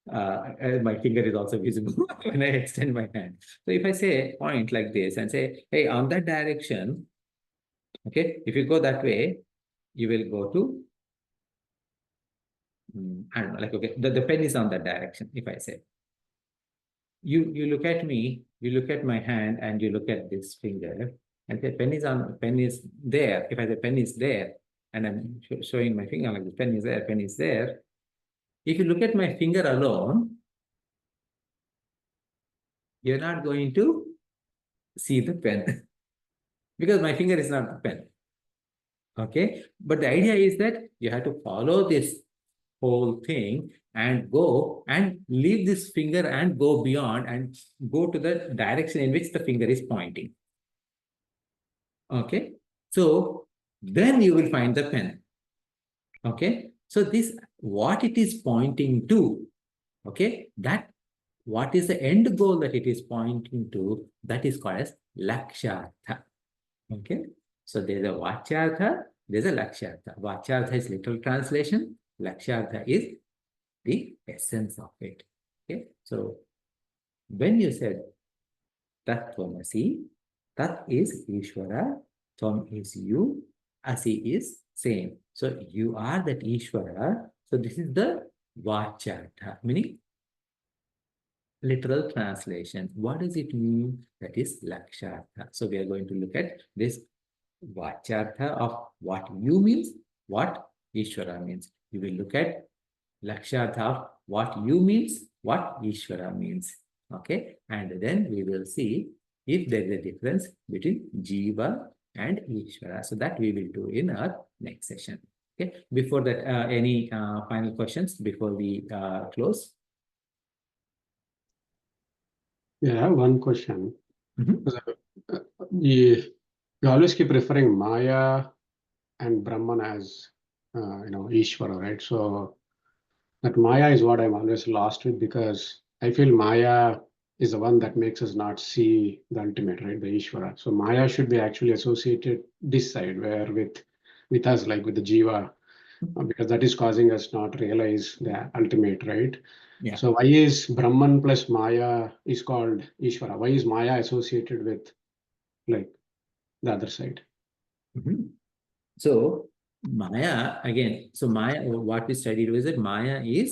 my finger is also visible when I extend my hand. So if I say point like this and say, hey, on that direction, okay, if you go that way, you will go to, I don't know, like, okay, the pen is on that direction. If I say, you look at me, you look at my hand, and you look at this finger, and the pen is there. If I say pen is there, and I'm showing my finger like the pen is there, pen is there. If you look at my finger alone, you're not going to see the pen because my finger is not the pen. Okay, but the idea is that you have to follow this whole thing and go and leave this finger and go beyond and go to the direction in which the finger is pointing. Okay, so then you will find the pen. Okay, so this, what it is pointing to, okay, that what is the end goal that it is pointing to, that is called as Lakshyartha. Okay, so there's a Vachyartha, there's a Lakshyartha. Vachyartha is literal translation, Lakshyartha is the essence of it. Okay, so when you said Tattvamasi, Tat is Ishwara, Tvam is you, Asi is same. So you are that Ishwara. So this is the Vachyartha, meaning literal translation. What does it mean? That is Lakshyartha. So we are going to look at this Vachyartha of what you means, what Ishwara means. We will look at Lakshyartha of what you means, what Ishwara means. Okay, and then we will see if there is a difference between Jiva and Ishwara. So that we will do in our next session. Okay. Before that, any final questions before we close? Yeah, I have one question. Mhm. You always keep referring Maya and Brahman as Ishvara, right? So that Maya is what I'm always lost with, because I feel Maya is the one that makes us not see the ultimate, right? The Ishvara. So Maya should be actually associated this side, where with us, like with the Jiva, because that is causing us not realize the ultimate, right? Yeah. So why is Brahman plus Maya is called Ishvara? Why is Maya associated with like the other side? Mhm. So Maya, again, so Maya, what we studied was that Maya is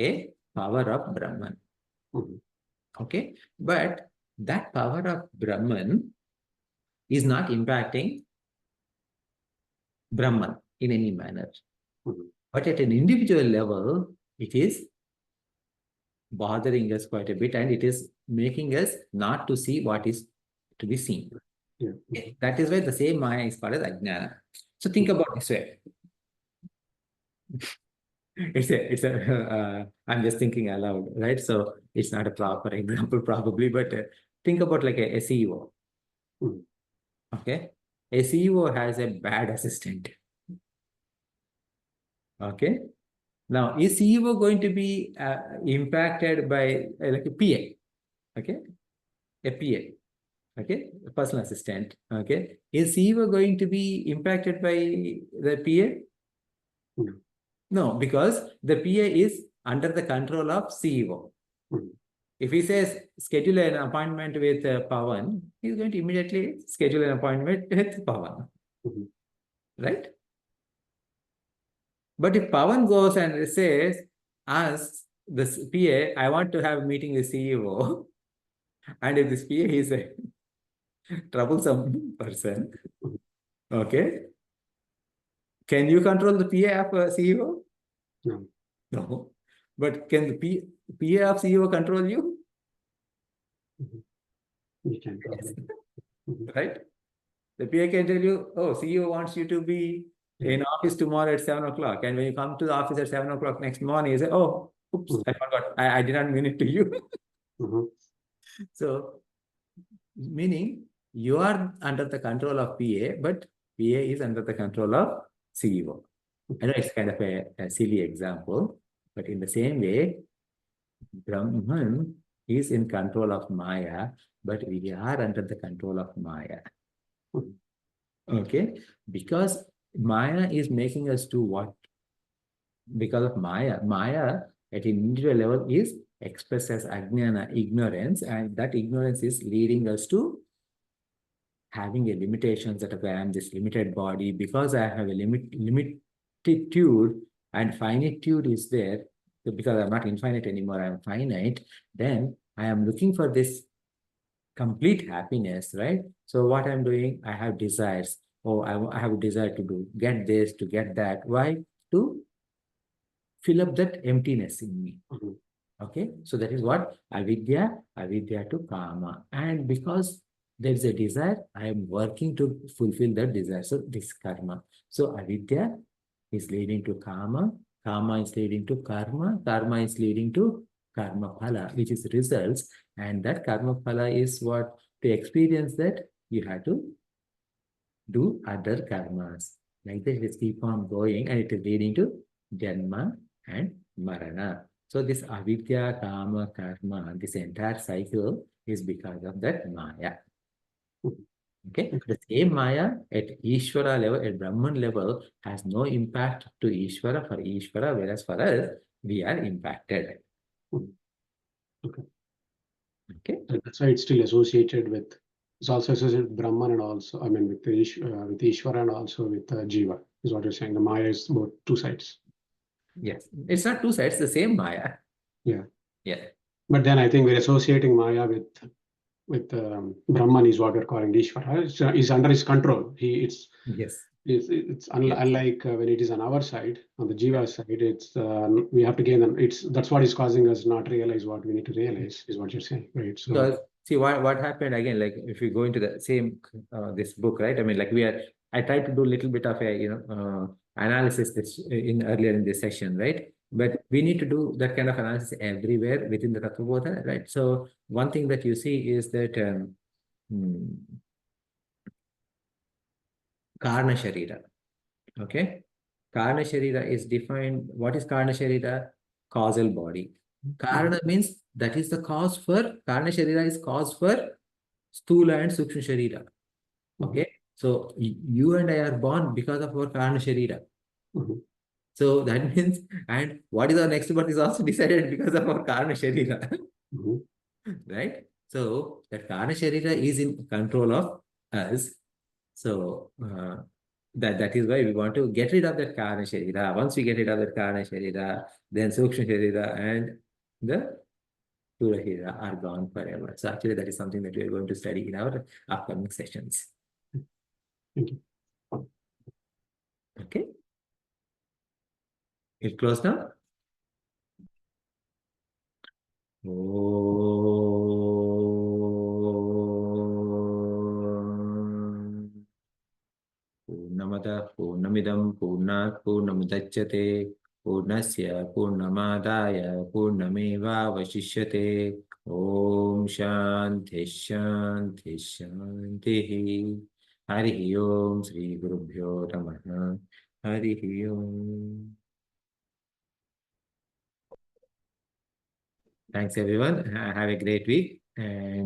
a power of Brahman. Mhm. Okay. But that power of Brahman is not impacting Brahman in any manner. Mhm. But at an individual level, it is bothering us quite a bit, and it is making us not to see what is to be seen. Yeah. Okay? That is why the same Maya is called as Ajnana. So think about this way. I'm just thinking aloud, right? So it's not a proper example probably, but think about like a CEO. Mhm. Okay. A CEO has a bad assistant. Okay. Now, is CEO going to be impacted by like a PA? Okay. A PA. Okay. A personal assistant. Okay. Is CEO going to be impacted by the PA? No. No, because the PA is under the control of CEO. Mhm. If he says schedule an appointment with Pawan, he's going to immediately schedule an appointment with Pawan, Mhm. right? But if Pawan goes and says, asks this PA, I want to have a meeting with CEO, and if this PA is a troublesome person, Mhm. okay, can you control the PA of CEO? No. No. But can the PA of CEO control you? Mhm. You can probably. Mhm. Right? The PA can tell you, oh, CEO wants you to be in office tomorrow at 7 o'clock. And when you come to the office at 7 o'clock next morning, you say, oh, oops, I forgot. I did not mean it to you. Mhm. So, meaning you are under the control of PA, but PA is under the control of CEO. I know it's kind of a silly example, but in the same way, Brahman is in control of Maya, but we are under the control of Maya. Mhm. Okay, because Maya is making us do what? Because of Maya. Maya at an individual level is expressed as Ajnana, ignorance, and that ignorance is leading us to having a limitations that I am this limited body. Because I have a limititude and finitude is there, so because I'm not infinite anymore, I'm finite, then I am looking for this complete happiness, right? So what I'm doing, I have desires. Oh, I have a desire to get this, to get that. Why? To fill up that emptiness in me. Mhm. Okay, so that is what avidya to kama. And because there is a desire, I am working to fulfill that desire. So this karma. So avidya is leading to kama is leading to karma is leading to karma phala, which is results. And that karma phala is what, to experience that, you have to do other karmas. Like that, it keep on going, and it is leading to janma and marana. So this avidya, kama, karma, this entire cycle is because of that maya. Okay, the same maya at Ishwara level, at Brahman level, has no impact to Ishwara for Ishwara, whereas for us, we are impacted. Mhm. Okay. Okay. And that's why it's still associated with. It's also associated with Brahman and also, I mean, with the with Ishvara and also with Jiva. Is what you're saying. The Maya is both two sides. Yes, it's not two sides, the same maya. Yeah. Yeah. But then I think we're associating Maya with Brahman is what we're calling Ishvara. It's under his control. It's Yes. It's Yes. unlike when it is on our side, on the Jiva side. It's we have to gain them. That's what is causing us not realize what we need to realize, is what you're saying, right? So Because see what happened again, like if you go into the same this book, right? I mean, like I tried to do a little bit of a analysis this in earlier in this session, right? But we need to do that kind of analysis everywhere within the Tattva Bodha, right? So one thing that you see is that Karna Sharira. Okay. Karna Sharira is defined. What is Karna Sharira? Causal body. Karna means that is the cause for, Karna Sharira is cause for Stula and Sukshma Sharira. Okay. So you and I are born because of our Karna Sharira. So that means, and what is our next birth is also decided because of our Karna Sharira. Right? So that Karna Sharira is in control of us. So that is why we want to get rid of that Karna Sharira. Once we get rid of that Karna Sharira, then Sukshma Sharira and the Sthula Sharira are gone forever. So actually that is something that we are going to study in our upcoming sessions. Thank you. Okay. It closed now? Purnamada Purnamidam Purnat Purnamudachyate Purnasya Purnamadaya Purnameva Vashishyate Om Shanti Shanti Shanti Hari Om Sri Gurubhyo Namaha Hari Om. Thanks everyone. Have a great week and